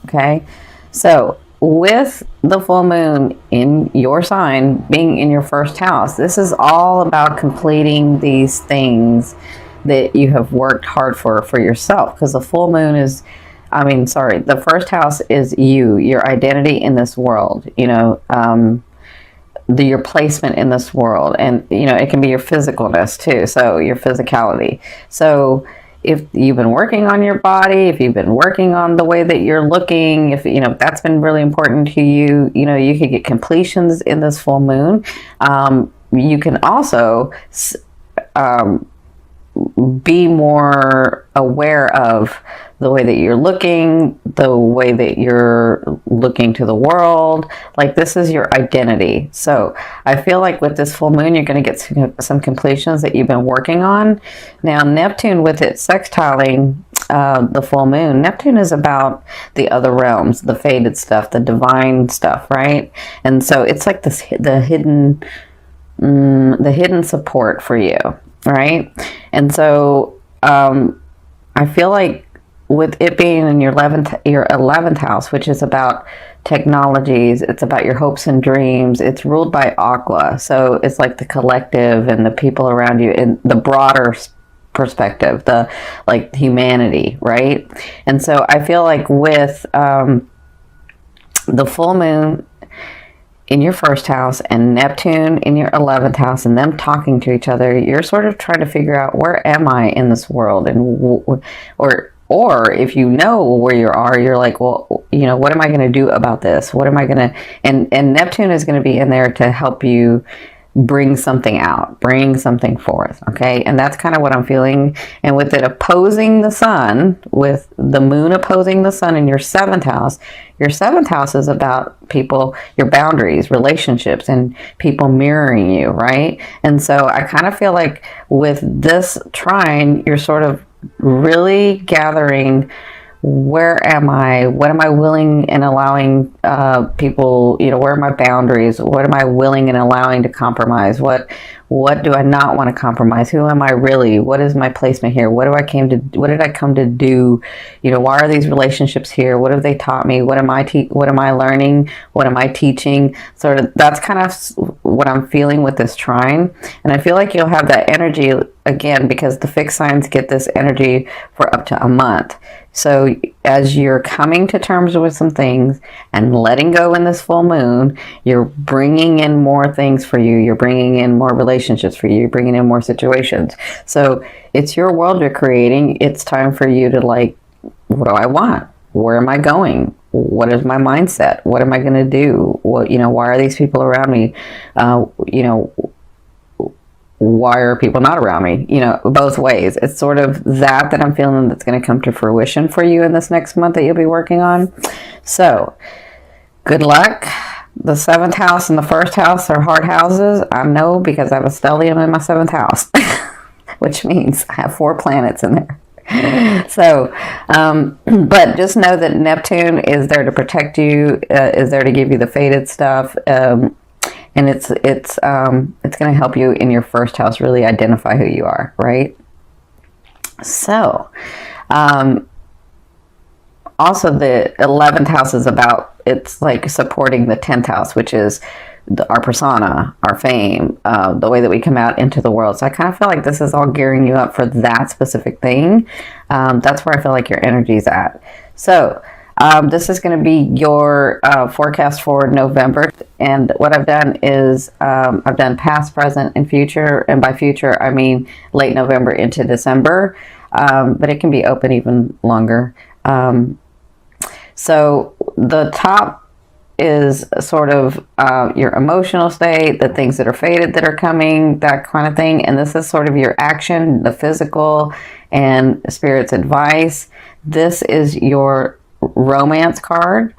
Okay, so with the full moon in your sign being in your first house, this is all about completing these things that you have worked hard for yourself, because the full moon is, I mean, sorry, the first house is you, your identity in this world, you know, your placement in this world. And, you know, it can be your physicalness too. So your physicality. So if you've been working on your body, if you've been working on the way that you're looking, if, you know, that's been really important to you, you know, you could get completions in this full moon. You can also, be more aware of the way that you're looking, the way that you're looking to the world. Like, this is your identity. So I feel like with this full moon, you're going to get some completions that you've been working on. Now, Neptune, with it sextiling the full moon, Neptune is about the other realms, the faded stuff, the divine stuff, right? And so it's like this, the hidden support for you, right? And so I feel like with it being in your 11th house, which is about technologies, it's about your hopes and dreams. It's ruled by Aqua, so it's like the collective and the people around you in the broader perspective, the like humanity, right? And so I feel like with the full moon in your first house and Neptune in your 11th house and them talking to each other, you're sort of trying to figure out, where am I in this world? And or if you know where you are, you're like, well, you know, what am I going to do about this? What am I going to, and Neptune is going to be in there to help you bring something out, bring something forth. Okay. And that's kind of what I'm feeling. And with it opposing the sun, with the moon opposing the sun in your 7th house is about people, your boundaries, relationships, and people mirroring you, right? And so I kind of feel like with this trine, you're sort of really gathering, where am I? What am I willing and allowing people, you know, where are my boundaries? What am I willing and allowing to compromise? What do I not want to compromise? Who am I really? What is my placement here? What did I come to do? You know, why are these relationships here? What have they taught me? What am I learning? What am I teaching? Sort of, that's kind of what I'm feeling with this trine. And I feel like you'll have that energy again, because the fixed signs get this energy for up to a month. So as you're coming to terms with some things and letting go in this full moon, you're bringing in more things for you. You're bringing in more relationships for you. You're bringing in more situations. So it's your world you're creating. It's time for you to, like, what do I want? Where am I going? What is my mindset? What am I going to do? What, you know, why are these people around me? You know, why are people not around me? You know, both ways. It's sort of that I'm feeling that's going to come to fruition for you in this next month that you'll be working on. So good luck. The 7th house and the 1st house are hard houses. I know, because I have a stellium in my 7th house, which means I have 4 planets in there. So, but just know that Neptune is there to protect you, is there to give you the faded stuff. And it's going to help you in your 1st house really identify who you are, right? So, also the 11th house is about, it's like supporting the 10th house, which is our persona, our fame, the way that we come out into the world. So I kind of feel like this is all gearing you up for that specific thing. That's where I feel like your energy's at. So, this is going to be your forecast for November. And what I've done is I've done past, present, and future. And by future, I mean late November into December. But it can be open even longer. So the top is sort of your emotional state, the things that are faded that are coming, that kind of thing. And this is sort of your action, the physical, and spirit's advice. This is your romance card,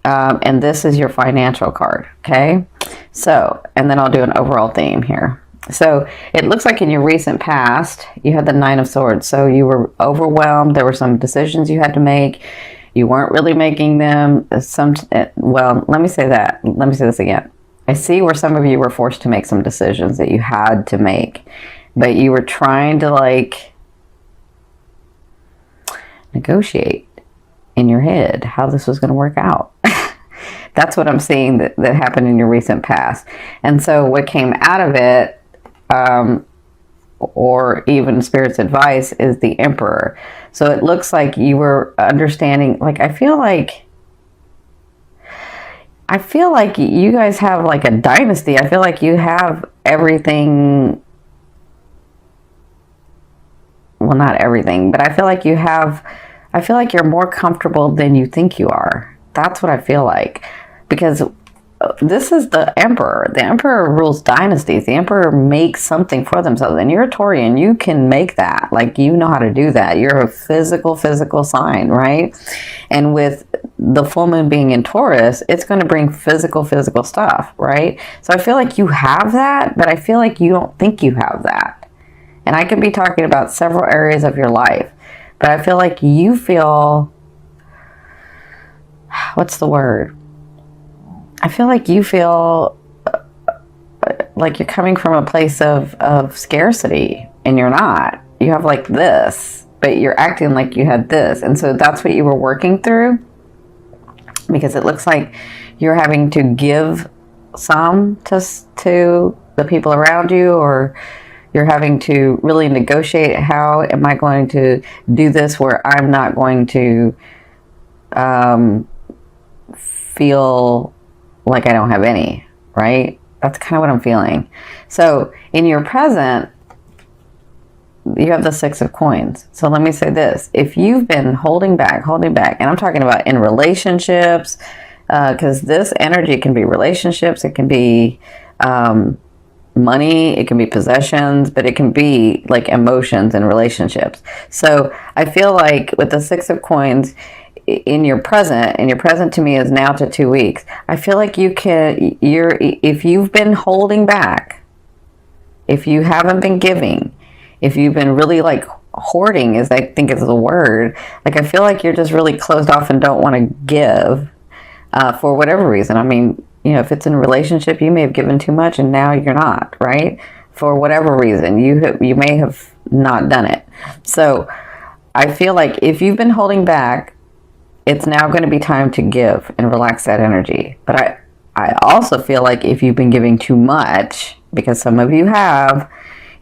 and this is your financial card. Okay, so, and then I'll do an overall theme here. So it looks like in your recent past you had the 9 of Swords, so you were overwhelmed. There were some decisions you had to make. You weren't really making them. Well, let me say this again. I see where some of you were forced to make some decisions that you had to make, but you were trying to, like, negotiate. in your head how this was going to work out. That's what I'm seeing that happened in your recent past. And so what came out of it, or even Spirit's advice, is the Emperor. So it looks like you were understanding, like, I feel like you guys have like a dynasty. I feel like you have everything. Well, not everything, but I feel like you're more comfortable than you think you are. That's what I feel like. Because this is the Emperor. The Emperor rules dynasties. The Emperor makes something for themselves. And you're a Taurian. You can make that. Like, you know how to do that. You're a physical sign, right? And with the full moon being in Taurus, it's going to bring physical stuff, right? So I feel like you have that, but I feel like you don't think you have that. And I could be talking about several areas of your life, but I feel like you feel, what's the word? I feel like you feel like you're coming from a place of scarcity, and you're not. You have like this, but you're acting like you had this. And so that's what you were working through, because it looks like you're having to give some to the people around you, or you're having to really negotiate, how am I going to do this where I'm not going to feel like I don't have any, right? That's kind of what I'm feeling. So in your present, you have the 6 of coins. So let me say this. If you've been holding back, and I'm talking about in relationships, because this energy can be relationships, it can be money, it can be possessions, but it can be like emotions and relationships. So I feel like with the 6 of coins, in your present to me is now to 2 weeks. I feel like if you've been holding back, if you haven't been giving, if you've been really like hoarding, is I think is the word. Like, I feel like you're just really closed off and don't want to give for whatever reason. I mean, you know, if it's in a relationship, you may have given too much and now you're not, right? For whatever reason, you may have not done it. So I feel like if you've been holding back, it's now going to be time to give and relax that energy. But I also feel like if you've been giving too much, because some of you have,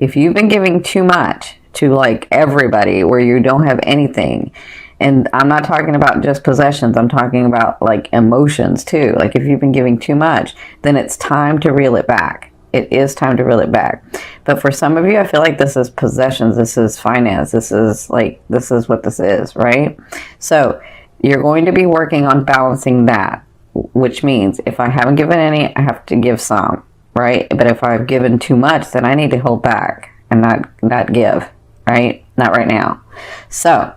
if you've been giving too much to like everybody where you don't have anything, and I'm not talking about just possessions, I'm talking about like emotions too. Like, if you've been giving too much, then it's time to reel it back. It is time to reel it back. But for some of you, I feel like this is possessions, this is finance, this is what this is, right? So you're going to be working on balancing that, which means if I haven't given any, I have to give some, right? But if I've given too much, then I need to hold back and not give, right? Not right now. So,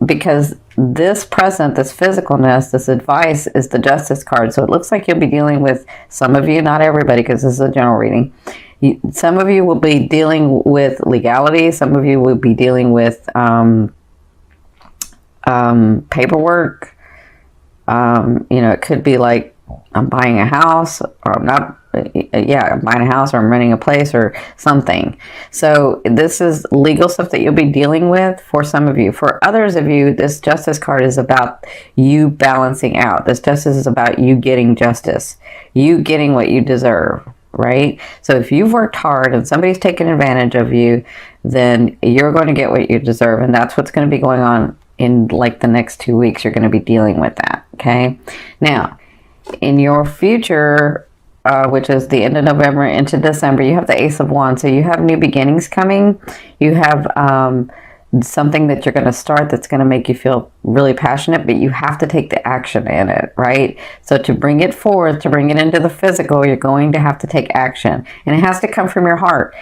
because this present, this physicalness, this advice is the Justice card. So it looks like you'll be dealing with, some of you, not everybody, because this is a general reading. Some of you will be dealing with legality. Some of you will be dealing with paperwork. You know, it could be like, I'm buying a house, or I'm not, I'm buying a house, or I'm renting a place or something. So this is legal stuff that you'll be dealing with for some of you. For others of you, this Justice card is about you balancing out. This Justice is about you getting justice, you getting what you deserve, right? So if you've worked hard and somebody's taken advantage of you, then you're going to get what you deserve. And that's what's going to be going on in like the next 2 weeks. You're going to be dealing with that. Okay. Now, in your future, which is the end of November into December, you have the Ace of Wands. So you have new beginnings coming. You have something that you're going to start that's going to make you feel really passionate, but you have to take the action in it, right? So to bring it forth, to bring it into the physical, you're going to have to take action, and it has to come from your heart.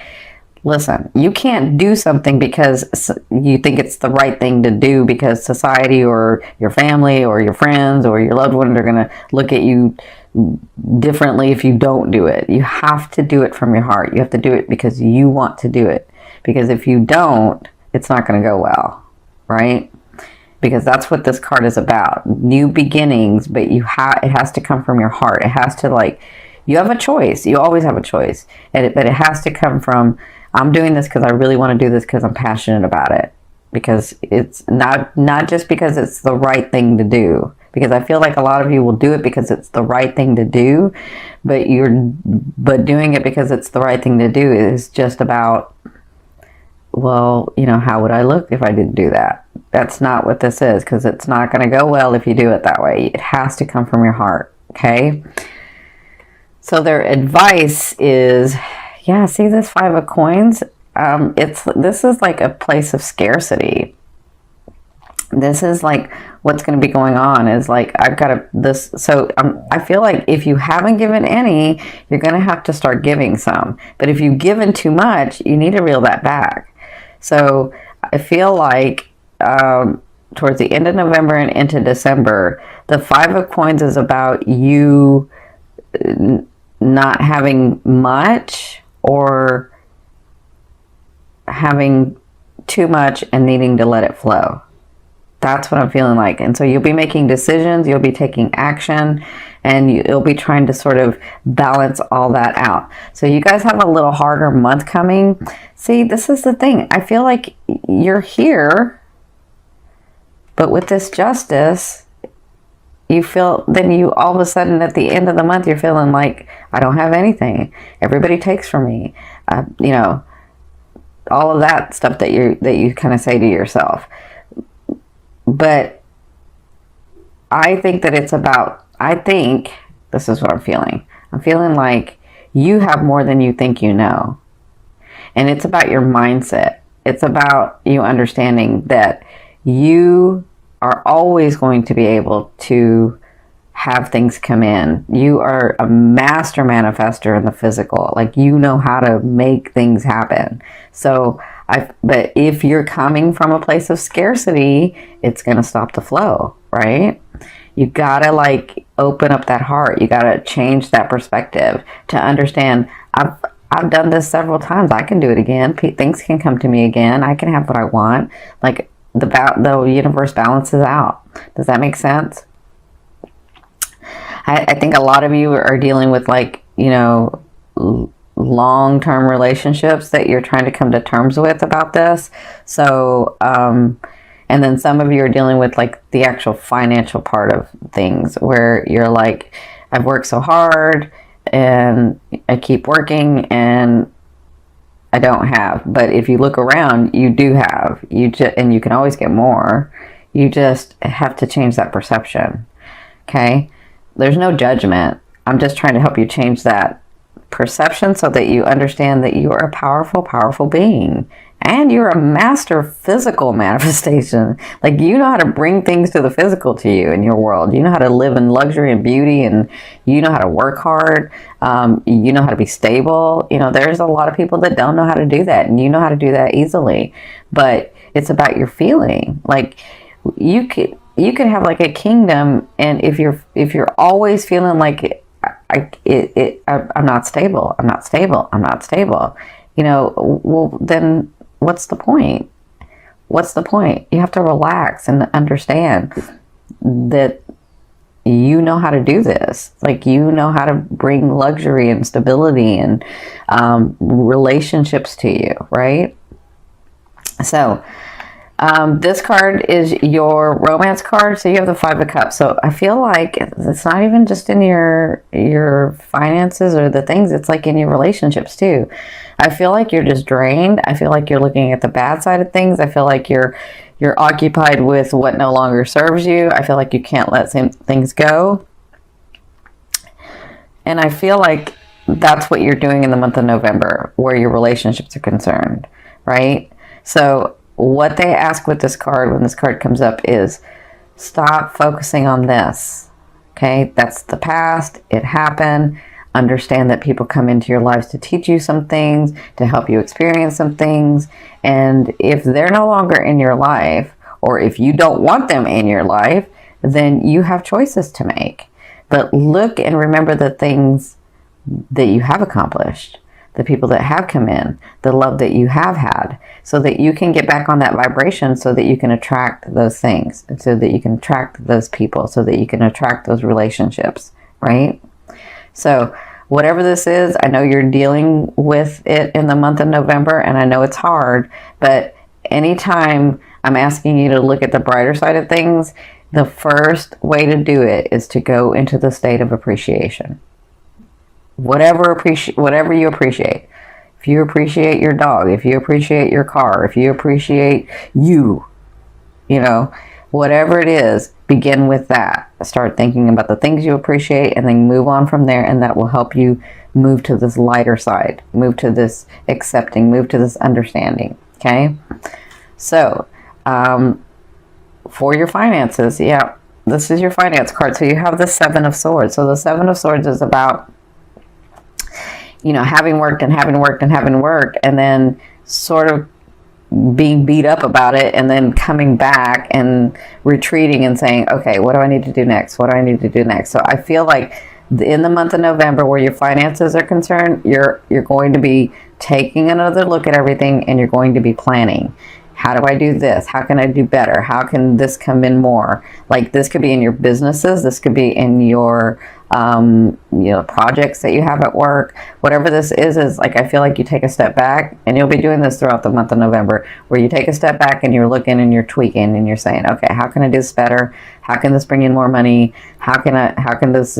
Listen, you can't do something because you think it's the right thing to do because society or your family or your friends or your loved ones are going to look at you differently if you don't do it. You have to do it from your heart. You have to do it because you want to do it. Because if you don't, it's not going to go well, right? Because that's what this card is about. New beginnings, but it has to come from your heart. It has to, you have a choice. You always have a choice. But it has to come from, I'm doing this because I really want to do this because I'm passionate about it. because it's not just because it's the right thing to do, because I feel like a lot of you will do it because it's the right thing to do, but doing it because it's the right thing to do is just about, well, you know, how would I look if I didn't do that? That's not what this is, because it's not going to go well if you do it that way. It has to come from your heart, okay? So their advice is, yeah, see this 5 of coins? This is like a place of scarcity. This is like what's going to be going on is like, I've got this. So I feel like if you haven't given any, you're going to have to start giving some. But if you've given too much, you need to reel that back. So I feel like towards the end of November and into December, the 5 of coins is about you not having much or having too much and needing to let it flow. That's what I'm feeling like. And so you'll be making decisions, you'll be taking action, and you'll be trying to sort of balance all that out. So you guys have a little harder month coming. See, this is the thing. I feel like you're here, but with this justice, you feel, then you all of a sudden at the end of the month, you're feeling like, I don't have anything. Everybody takes from me. You know, all of that stuff that you kind of say to yourself. But I think that it's about, I think, this is what I'm feeling. I'm feeling like you have more than you think you know. And it's about your mindset. It's about you understanding that you are always going to be able to have things come in. You are a master manifester in the physical. Like, you know how to make things happen. So but if you're coming from a place of scarcity, it's going to stop the flow, right? You got to like open up that heart. You got to change that perspective to understand, I've done this several times. I can do it again. Things can come to me again. I can have what I want. Like, the universe balances out. Does that make sense? I think a lot of you are dealing with, like, you know, long-term relationships that you're trying to come to terms with about this. So, and then some of you are dealing with like the actual financial part of things where you're like, I've worked so hard and I keep working and I don't have. But if you look around, you do have. And you can always get more. You just have to change that perception. Okay? There's no judgment. I'm just trying to help you change that perception so that you understand that you are a powerful, powerful being. And you're a master physical manifestation. Like, you know how to bring things to the physical to you in your world. You know how to live in luxury and beauty, and you know how to work hard. You know how to be stable. You know, there's a lot of people that don't know how to do that, and you know how to do that easily. But it's about your feeling. Like, you could have like a kingdom, and if you're always feeling like I'm not stable, I'm not stable, I'm not stable, you know, well, then what's the point? What's the point? You have to relax and understand that you know how to do this. Like, you know how to bring luxury and stability and relationships to you, right? So, this card is your romance card. So you have the 5 of Cups. So I feel like it's not even just in your finances or the things. It's like in your relationships too. I feel like you're just drained. I feel like you're looking at the bad side of things. I feel like you're occupied with what no longer serves you. I feel like you can't let things go. And I feel like that's what you're doing in the month of November, where your relationships are concerned, right? So what they ask with this card, when this card comes up, is stop focusing on this. Okay, that's the past. It happened. Understand that people come into your lives to teach you some things, to help you experience some things. And if they're no longer in your life, or if you don't want them in your life, then you have choices to make. But look and remember the things that you have accomplished, the people that have come in, the love that you have had, so that you can get back on that vibration, so that you can attract those things, so that you can attract those people, so that you can attract those relationships, right? So whatever this is, I know you're dealing with it in the month of November, and I know it's hard, but anytime I'm asking you to look at the brighter side of things. The first way to do it is to go into the state of appreciation. Whatever you appreciate. If you appreciate your dog, if you appreciate your car, if you appreciate you, whatever it is, begin with that. Start thinking about the things you appreciate and then move on from there, and that will help you move to this lighter side, move to this accepting, move to this understanding. Okay? So, for your finances, this is your finance card. So you have the Seven of Swords. So the Seven of Swords is about, having worked and then sort of being beat up about it, and then coming back and retreating and saying, okay, what do I need to do next? What do I need to do next? So I feel like in the month of November, where your finances are concerned, you're going to be taking another look at everything, and you're going to be planning. How do I do this? How can I do better? How can this come in more? Like, this could be in your businesses. This could be in your, projects that you have at work. Whatever this is like, I feel like you take a step back, and you'll be doing this throughout the month of November, where you take a step back and you're looking and you're tweaking and you're saying, okay, how can I do this better? How can this bring in more money? How can this,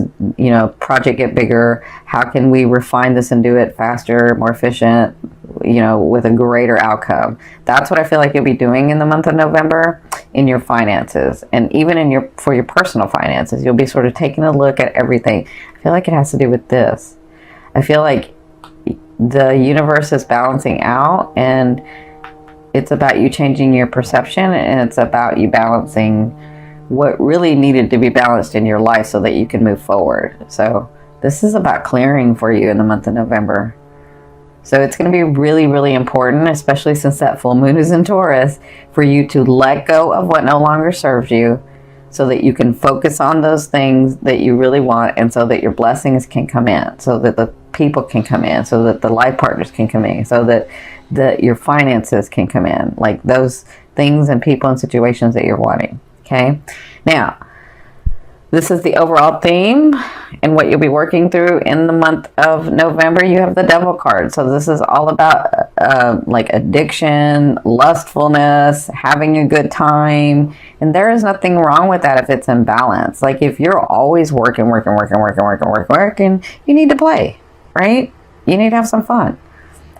project get bigger? How can we refine this and do it faster, more efficient, with a greater outcome? That's what I feel like you'll be doing in the month of November in your finances, and even for your personal finances. You'll be sort of taking a look at everything. I feel like it has to do with this. I feel like the universe is balancing out, and it's about you changing your perception, and it's about you balancing what really needed to be balanced in your life so that you can move forward. So this is about clearing for you in the month of November. So it's going to be really, really important, especially since that full moon is in Taurus, for you to let go of what no longer serves you, so that you can focus on those things that you really want, and so that your blessings can come in, so that the people can come in, so that the life partners can come in, so that your finances can come in, like those things and people and situations that you're wanting. Okay? Now, this is the overall theme and what you'll be working through in the month of November. You have the Devil card. So this is all about like addiction, lustfulness, having a good time. And there is nothing wrong with that if it's in balance. Like, if you're always working, you need to play, right? You need to have some fun.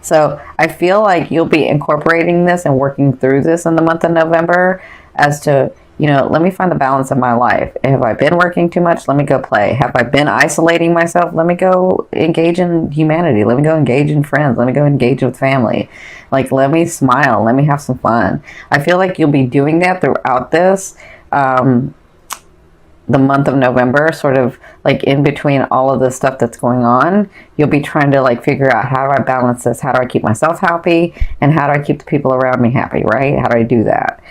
So I feel like you'll be incorporating this and working through this in the month of November as to, let me find the balance in my life. Have I been working too much? Let me go play. Have I been isolating myself? Let me go engage in humanity. Let me go engage in friends. Let me go engage with family. Like, let me smile. Let me have some fun. I feel like you'll be doing that throughout this, the month of November, sort of like in between all of the stuff that's going on. You'll be trying to like figure out, how do I balance this? How do I keep myself happy? And how do I keep the people around me happy, right? How do I do that?